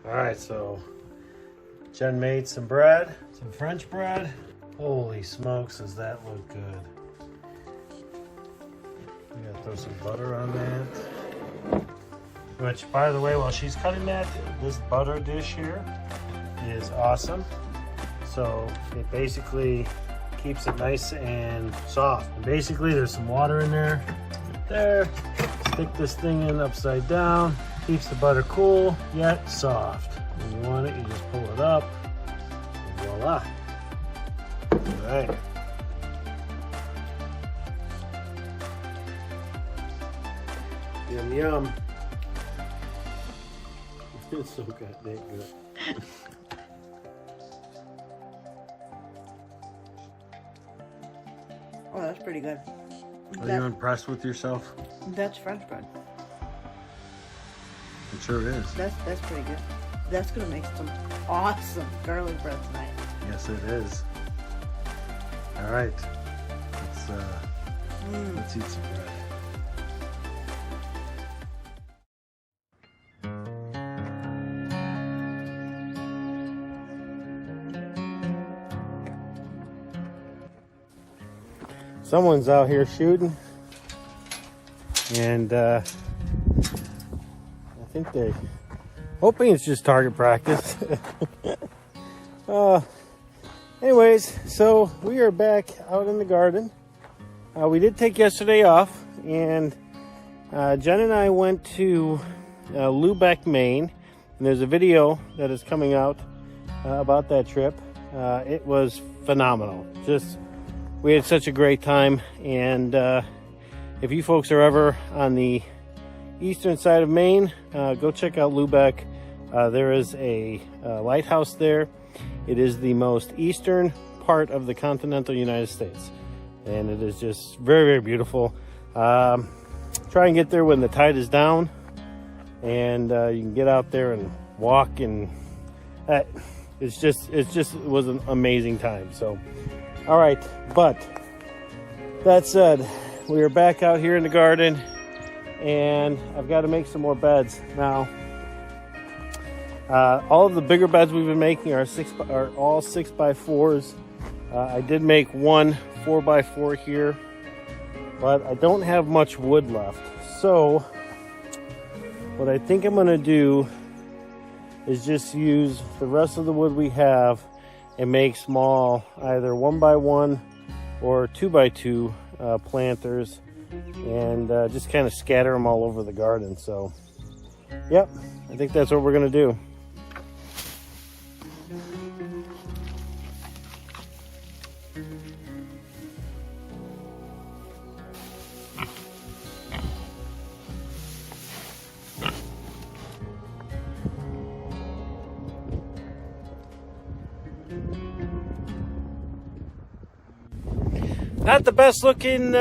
Alright, so Jen made some bread, some French bread. Holy smokes, does that look good. We gotta throw some butter on that. Which, by the way, while she's cutting that, this butter dish here is awesome. So it basically keeps it nice and soft. And basically, there's some water in there. Right there. Stick this thing in upside down. Keeps the butter cool, yet soft. When you want it, you just pull it up. And voila. All right. Yum, yum. It's so goddamn good. Oh, that's pretty good. Are you impressed with yourself? That's French bread. It sure is. That's pretty good. That's gonna make some awesome garlic bread tonight. Yes, it is. All right. Let's eat some bread. Someone's out here shooting, and I think they're hoping it's just target practice. Anyways, so we are back out in the garden. We did take yesterday off, and Jen and I went to Lubec, Maine, and there's a video that is coming out about that trip. It was phenomenal. We had such a great time, and if you folks are ever on the eastern side of Maine, go check out Lubec. There is a lighthouse there. It is the most eastern part of the continental United States, and it is just very, very beautiful. Try and get there when the tide is down, and you can get out there and walk, and it was an amazing time. So all right, but that said, we are back out here in the garden, and I've got to make some more beds now. All of the bigger beds we've been making are all 6x4s. I did make one 4x4 here, but I don't have much wood left. So what I think I'm going to do is just use the rest of the wood we have and make small either 1x1 or 2x2 planters, and just kind of scatter them all over the garden. So yep, I think that's what we're gonna do. Not the best looking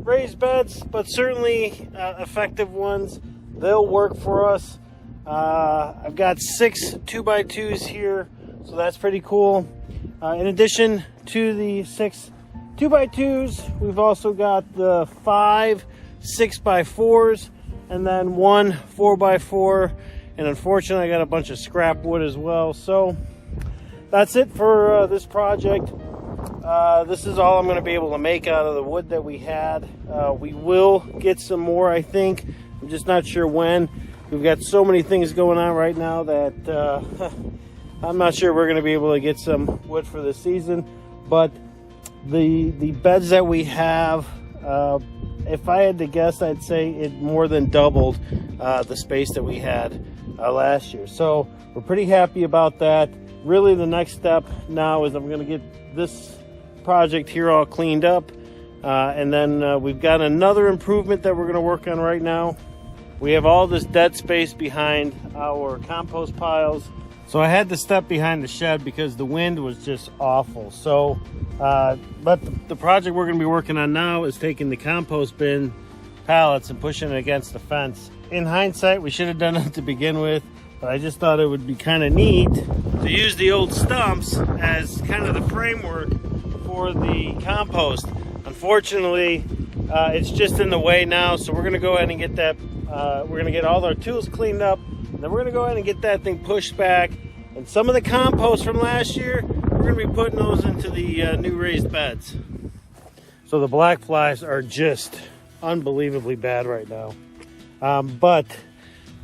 raised beds, but certainly effective ones. They'll work for us. I've got 6 2x2s here, so that's pretty cool. In addition to the 6 2x2s, we've also got the 5 6x4s, and then 1 4x4. And unfortunately, I got a bunch of scrap wood as well. So that's it for this project. This is all I'm going to be able to make out of the wood that we had. We will get some more, I think. I'm just not sure when. We've got so many things going on right now that I'm not sure we're going to be able to get some wood for this season, but the beds that we have, if I had to guess, I'd say it more than doubled the space that we had last year. So we're pretty happy about that. Really, the next step now is I'm going to get this project here all cleaned up, and then we've got another improvement that we're going to work on right now. We have all this dead space behind our compost piles. So I had to step behind the shed because the wind was just awful. So, but the project we're going to be working on now is taking the compost bin pallets and pushing it against the fence. In hindsight, we should have done it to begin with, but I just thought it would be kind of neat to use the old stumps as kind of the framework for the compost. Unfortunately, it's just in the way now, so we're going to go ahead and get that. We're going to get all our tools cleaned up, and then we're going to go ahead and get that thing pushed back. And some of the compost from last year, we're going to be putting those into the new raised beds. So the black flies are just unbelievably bad right now. But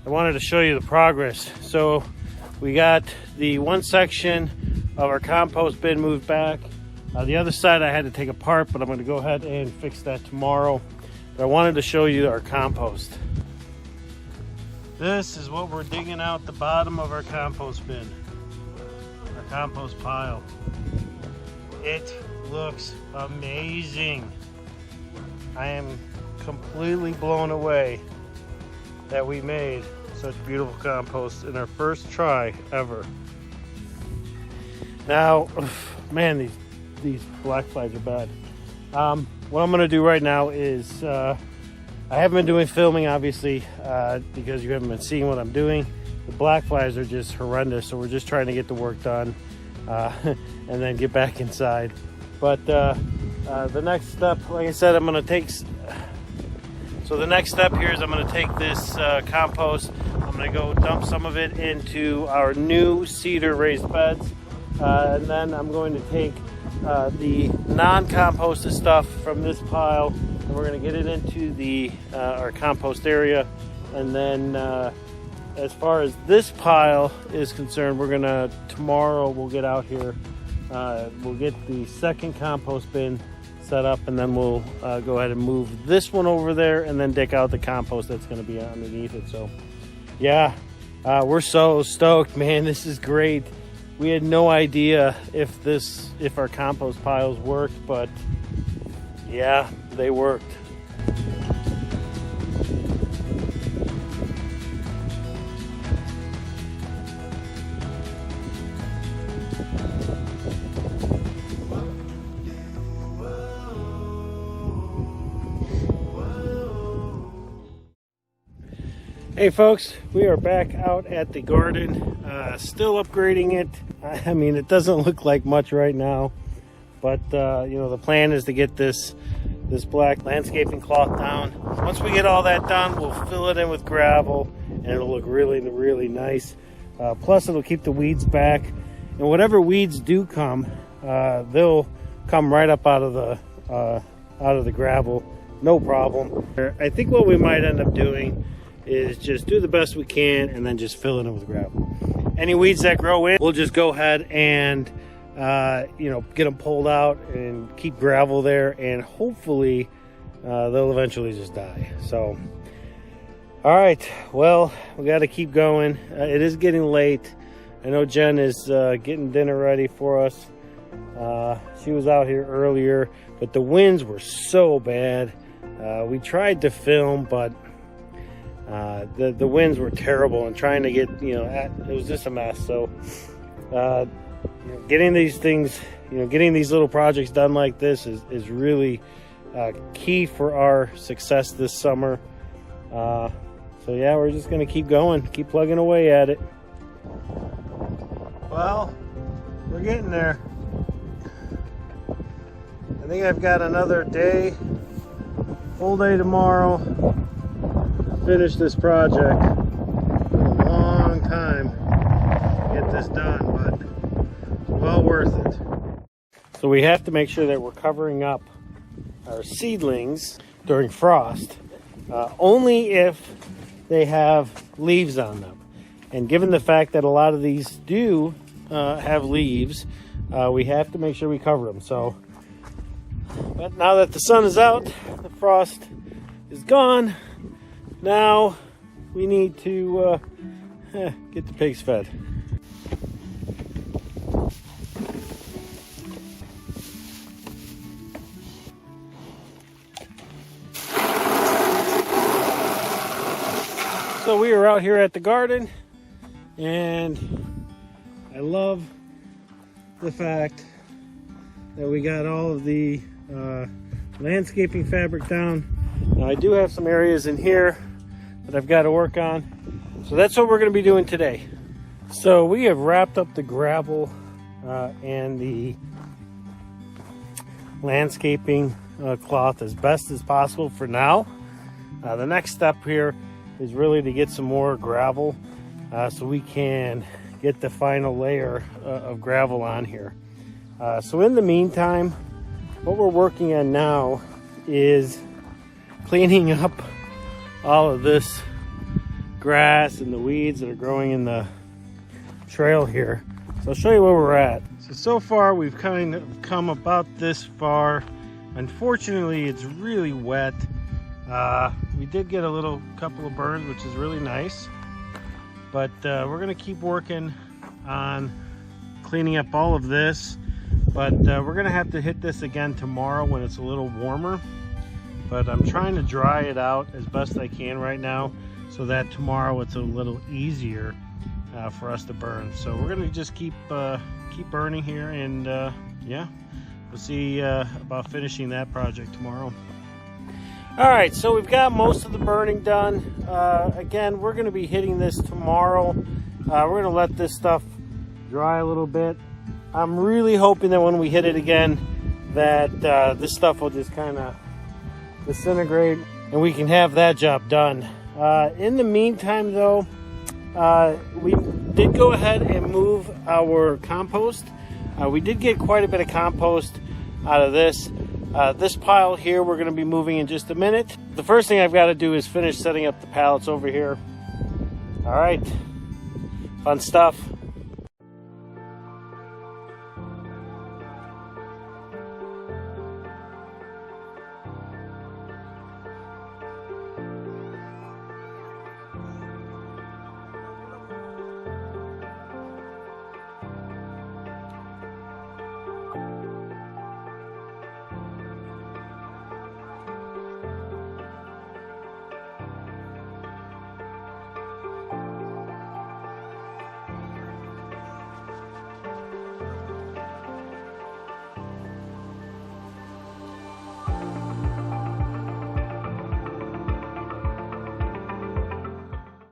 I wanted to show you the progress. So we got the one section of our compost bin moved back. The other side I had to take apart, but I'm going to go ahead and fix that tomorrow. But I wanted to show you our compost. This is what we're digging out the bottom of our compost bin, our compost pile. It looks amazing. I am completely blown away that we made such beautiful compost in our first try ever. Now, man, these black flies are bad. What I'm gonna do right now is, I haven't been doing filming, obviously, because you haven't been seeing what I'm doing. The black flies are just horrendous, so we're just trying to get the work done and then get back inside. But the next step, like I said, I'm gonna take. So the next step here is I'm gonna take this compost. I'm gonna go dump some of it into our new cedar raised beds, and then I'm going to take the non-composted stuff from this pile, and we're going to get it into the our compost area. And then as far as this pile is concerned, we're going to, tomorrow we'll get out here, we'll get the second compost bin set up, and then we'll go ahead and move this one over there and then dig out the compost that's going to be underneath it. So yeah, we're so stoked, man. This is great. We had no idea if our compost piles worked, but yeah, they worked. Hey folks, we are back out at the garden, still upgrading it. I mean, it doesn't look like much right now, but you know, the plan is to get this black landscaping cloth down. Once we get all that done, we'll fill it in with gravel, and it'll look really, really nice. Plus, it'll keep the weeds back, and whatever weeds do come, they'll come right up out of the gravel, no problem. I think what we might end up doing is just do the best we can and then just fill it in with gravel. Any weeds that grow in, we'll just go ahead and you know, get them pulled out and keep gravel there, and hopefully they'll eventually just die. So all right, well, we got to keep going. It is getting late. I know Jen is getting dinner ready for us. She was out here earlier, but the winds were so bad. We tried to film, but the winds were terrible, and trying to get, you know, it was just a mess. So getting these things, you know, getting these little projects done like this is really key for our success this summer. So yeah, we're just gonna keep going, keep plugging away at it. Well, we're getting there. I think I've got another day, full day tomorrow, finish this project. It's been a long time to get this done, but well worth it. So we have to make sure that we're covering up our seedlings during frost, only if they have leaves on them. And given the fact that a lot of these do have leaves, we have to make sure we cover them. So, but now that the sun is out, the frost is gone, now we need to get the pigs fed. So we are out here at the garden, and I love the fact that we got all of the landscaping fabric down. Now I do have some areas in here that I've got to work on, so that's what we're going to be doing today. So we have wrapped up the gravel and the landscaping cloth as best as possible for now. The next step here is really to get some more gravel so we can get the final layer of gravel on here. So in the meantime, what we're working on now is cleaning up all of this grass and the weeds that are growing in the trail here. So I'll show you where we're at. So far we've kind of come about this far. Unfortunately, it's really wet. We did get a couple of burns, which is really nice, but we're gonna keep working on cleaning up all of this, but we're gonna have to hit this again tomorrow when it's a little warmer. But I'm trying to dry it out as best I can right now so that tomorrow it's a little easier for us to burn. So we're gonna just keep burning here, and yeah, we'll see about finishing that project tomorrow. All right, so we've got most of the burning done. Again, we're going to be hitting this tomorrow. We're going to let this stuff dry a little bit. I'm really hoping that when we hit it again, that this stuff will just kind of disintegrate and we can have that job done. In the meantime, though, we did go ahead and move our compost. We did get quite a bit of compost out of this. This pile here we're going to be moving in just a minute. The first thing I've got to do is finish setting up the pallets over here. All right, fun stuff.